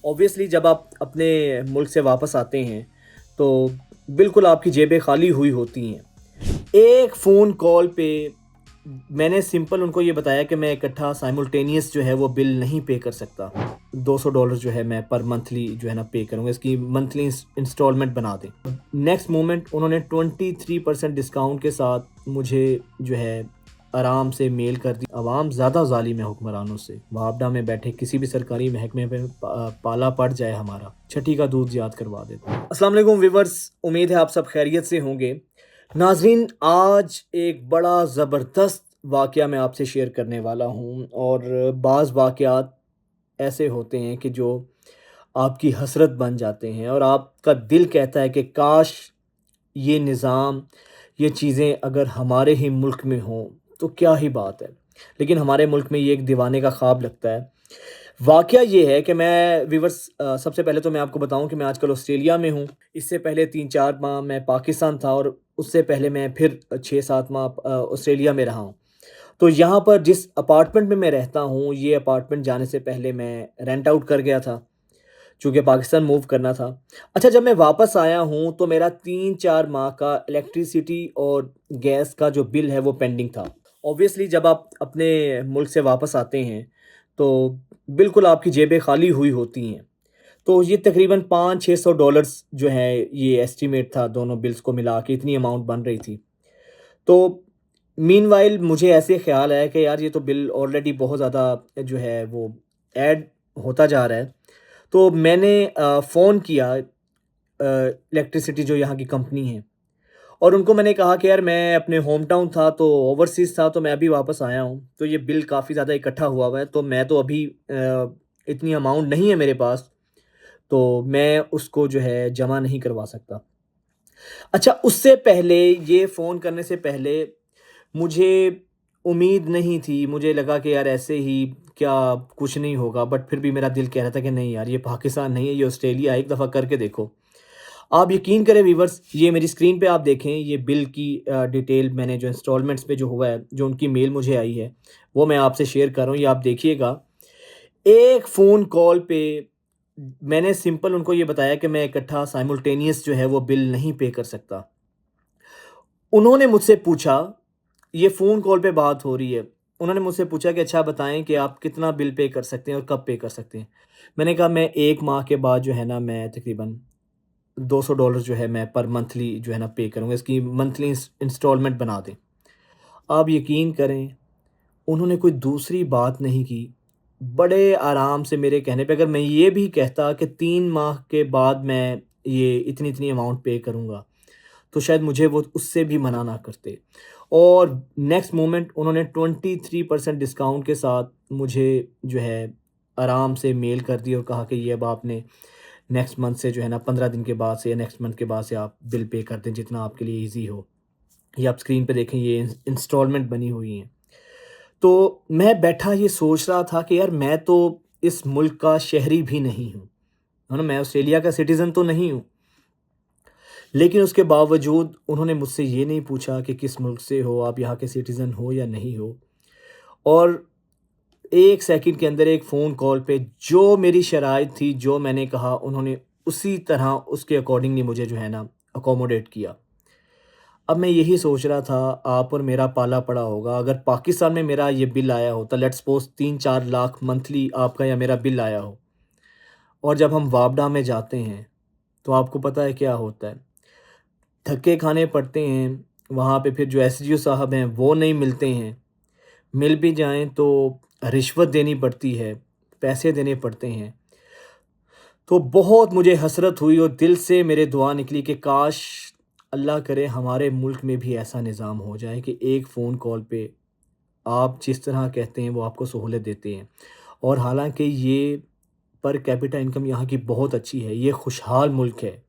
Obviously जब आप अपने मुल्क से वापस आते हैं तो बिल्कुल आपकी जेबें खाली हुई होती हैं। एक फ़ोन कॉल पे मैंने सिंपल उनको ये बताया कि मैं इकट्ठा साइमल्टेनियस जो है वो बिल नहीं पे कर सकता। $200 जो है मैं पर मंथली जो है ना पे करूँगा, इसकी मंथली इंस्टॉलमेंट बना दें। नेक्स्ट मोमेंट उन्होंने 23% डिस्काउंट के साथ मुझे जो है आराम से मेल कर दी। अवाम ज़्यादा ज़ालिम है हुक्मरानों से। वापडा में बैठे किसी भी सरकारी महकमे पे पाला पड़ जाए हमारा, छठी का दूध याद करवा देते हैं। अस्सलाम वालेकुम व्यूअर्स, उम्मीद है आप सब खैरियत से होंगे। नाज़रीन, आज एक बड़ा ज़बरदस्त वाक़या मैं आपसे शेयर करने वाला हूँ और बाज़ वाक़यात ऐसे होते हैं कि जो आपकी हसरत बन जाते हैं और आपका दिल कहता है कि काश ये निज़ाम, ये चीज़ें अगर हमारे ही मुल्क में हों तो क्या ही बात है। लेकिन हमारे मुल्क में ये एक दीवाने का ख्वाब लगता है। वाक़या ये है कि मैं व्यूअर्स सबसे पहले तो मैं आपको बताऊँ कि मैं आजकल ऑस्ट्रेलिया में हूँ। इससे पहले 3-4 माह मैं पाकिस्तान था और उससे पहले मैं फिर 6-7 माह ऑस्ट्रेलिया में रहा हूँ। तो यहाँ पर जिस अपार्टमेंट में मैं रहता हूँ, ये अपार्टमेंट जाने से पहले मैं रेंट आउट कर गया था, चूँकि पाकिस्तान मूव करना था। अच्छा, जब मैं वापस आया हूँ तो मेरा 3-4 माह का इलेक्ट्रिसिटी और गैस का जो बिल है वो पेंडिंग था। ऑब्वियसली जब आप अपने मुल्क से वापस आते हैं तो बिल्कुल आपकी जेबें खाली हुई होती हैं। तो ये तकरीबन $500-600 जो है ये एस्टीमेट था, दोनों बिल्स को मिला के इतनी अमाउंट बन रही थी। तो मीनवाइल मुझे ऐसे ख़्याल आया कि यार ये तो बिल ऑलरेडी बहुत ज़्यादा जो है वो ऐड होता जा रहा है। तो मैंने फ़ोन किया इलेक्ट्रिसिटी जो यहाँ की कंपनी है और उनको मैंने कहा कि यार मैं अपने होम टाउन था तो ओवरसीज़ था, तो मैं अभी वापस आया हूँ। तो ये बिल काफ़ी ज़्यादा इकट्ठा हुआ है, तो मैं तो अभी इतनी अमाउंट नहीं है मेरे पास, तो मैं उसको जो है जमा नहीं करवा सकता। अच्छा, उससे पहले ये फ़ोन करने से पहले मुझे उम्मीद नहीं थी, मुझे लगा कि यार ऐसे ही क्या कुछ नहीं होगा, बट फिर भी मेरा दिल कह रहा था कि नहीं यार, ये पाकिस्तान नहीं है, ये ऑस्ट्रेलिया है, एक दफ़ा करके देखो। आप यकीन करें व्यूअर्स, ये मेरी स्क्रीन पे आप देखें, ये बिल की डिटेल मैंने जो इंस्टॉलमेंट्स पे जो हुआ है, जो उनकी मेल मुझे आई है, वो मैं आपसे शेयर कर रहा हूँ, ये आप देखिएगा। एक फ़ोन कॉल पे मैंने सिंपल उनको ये बताया कि मैं इकट्ठा साइमल्टेनियस जो है वो बिल नहीं पे कर सकता। उन्होंने मुझसे पूछा, ये फ़ोन कॉल पे बात हो रही है, उन्होंने मुझसे पूछा कि अच्छा बताएँ कि आप कितना बिल पे कर सकते हैं और कब पे कर सकते हैं? मैंने कहा मैं 1 माह के बाद जो है ना मैं तकरीबन $200 जो है मैं पर मंथली जो है ना पे करूँगा, इसकी मंथली इंस्टॉलमेंट बना दें। आप यकीन करें, उन्होंने कोई दूसरी बात नहीं की। बड़े आराम से मेरे कहने पे अगर मैं ये भी कहता कि 3 माह के बाद मैं ये इतनी-इतनी अमाउंट पे करूँगा, तो शायद मुझे वो उससे भी मना ना करते। और नेक्स्ट मोमेंट उन्होंने 23% डिस्काउंट के साथ मुझे जो है आराम से मेल कर दी और कहा कि ये अब आपने नेक्स्ट मंथ से जो है ना 15 दिन के बाद से या नेक्स्ट मंथ के बाद से आप बिल पे कर दें जितना आपके लिए ईज़ी हो। ये आप स्क्रीन पे देखें, ये इंस्टॉलमेंट बनी हुई हैं। तो मैं बैठा ये सोच रहा था कि यार मैं तो इस मुल्क का शहरी भी नहीं हूँ, है ना? मैं ऑस्ट्रेलिया का सिटीज़न तो नहीं हूँ। लेकिन उसके बावजूद उन्होंने मुझसे ये नहीं पूछा कि किस मुल्क से हो, आप यहाँ के सिटीज़न हो या नहीं हो। और 1 सेकंड के अंदर एक फ़ोन कॉल पे जो मेरी शराइत थी, जो मैंने कहा, उन्होंने उसी तरह उसके अकॉर्डिंगली मुझे जो है ना अकोमोडेट किया। अब मैं यही सोच रहा था, आप और मेरा पाला पड़ा होगा, अगर पाकिस्तान में मेरा ये बिल आया होता, लेट्स सपोज़ 3-4 लाख मंथली आपका या मेरा बिल आया हो और जब हम वापडा में जाते हैं, तो आपको पता है क्या होता है? धक्के खाने पड़ते हैं, वहाँ पे फिर जो एसडीओ साहब हैं वो नहीं मिलते हैं, मिल भी जाएँ तो रिश्वत देनी पड़ती है, पैसे देने पड़ते हैं। तो बहुत मुझे हसरत हुई और दिल से मेरे दुआ निकली कि काश अल्लाह करे हमारे मुल्क में भी ऐसा निज़ाम हो जाए कि एक फ़ोन कॉल पे आप जिस तरह कहते हैं वो आपको सहूलत देते हैं। और हालाँकि ये पर कैपिटा इनकम यहाँ की बहुत अच्छी है, ये खुशहाल मुल्क है।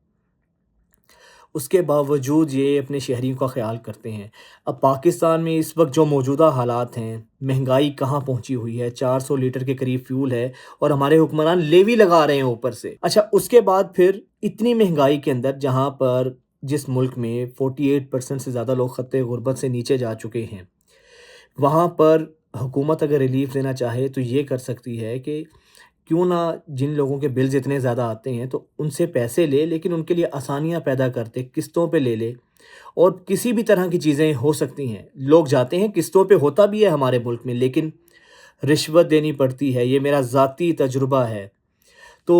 उसके बावजूद ये अपने शहरियों का ख़्याल करते हैं। अब पाकिस्तान में इस वक़्त जो मौजूदा हालात हैं, महंगाई कहाँ पहुँची हुई है, 400 लीटर के करीब फ्यूल है और हमारे हुक्मरान लेवी लगा रहे हैं ऊपर से। अच्छा, उसके बाद फिर इतनी महंगाई के अंदर जहाँ पर जिस मुल्क में 48% से ज़्यादा लोग ख़त्ते गुर्बत से नीचे जा चुके हैं, वहाँ पर हुकूमत अगर रिलीफ़ देना चाहे तो ये कर सकती है कि کیوں نہ جن لوگوں کے بلز اتنے زیادہ آتے ہیں تو ان سے پیسے لے، لیکن ان کے لیے آسانیاں پیدا کرتے، قسطوں پہ لے لے، اور کسی بھی طرح کی چیزیں ہو سکتی ہیں۔ لوگ جاتے ہیں، قسطوں پہ ہوتا بھی ہے ہمارے ملک میں، لیکن رشوت دینی پڑتی ہے، یہ میرا ذاتی تجربہ ہے۔ تو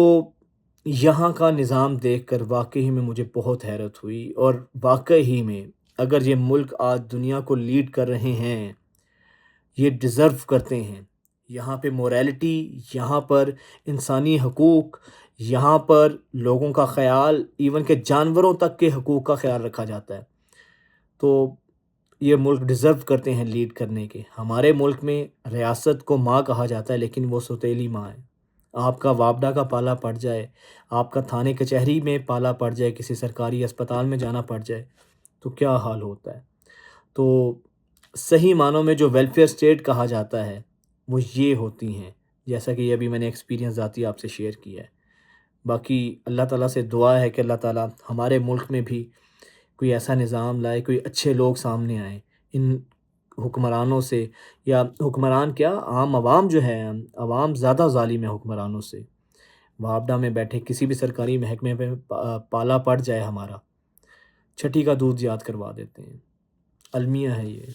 یہاں کا نظام دیکھ کر واقعی میں مجھے بہت حیرت ہوئی، اور واقعی میں اگر یہ ملک آج دنیا کو لیڈ کر رہے ہیں، یہ ڈیزرو کرتے ہیں۔ یہاں پہ موریلٹی، یہاں پر انسانی حقوق، یہاں پر لوگوں کا خیال، ایون کہ جانوروں تک کے حقوق کا خیال رکھا جاتا ہے، تو یہ ملک ڈیزرو کرتے ہیں لیڈ کرنے کے۔ ہمارے ملک میں ریاست کو ماں کہا جاتا ہے، لیکن وہ سوتیلی ماں ہے۔ آپ کا وابڈا کا پالا پڑ جائے، آپ کا تھانے کچہری میں پالا پڑ جائے، کسی سرکاری اسپتال میں جانا پڑ جائے تو کیا حال ہوتا ہے۔ تو صحیح معنوں میں جو ویلفیئر اسٹیٹ کہا جاتا ہے وہ یہ ہوتی ہیں، جیسا کہ ابھی میں نے ایکسپیرینس ذاتی آپ سے شیئر کیا ہے۔ باقی اللہ تعالیٰ سے دعا ہے کہ اللہ تعالیٰ ہمارے ملک میں بھی کوئی ایسا نظام لائے، کوئی اچھے لوگ سامنے آئیں ان حکمرانوں سے، یا حکمران کیا، عام عوام جو ہے، عوام زیادہ ظالم ہے حکمرانوں سے۔ وابڈا میں بیٹھے کسی بھی سرکاری محکمے پہ پالا پڑ جائے ہمارا، چھٹی کا دودھ یاد کروا دیتے ہیں۔ المیہ ہے یہ۔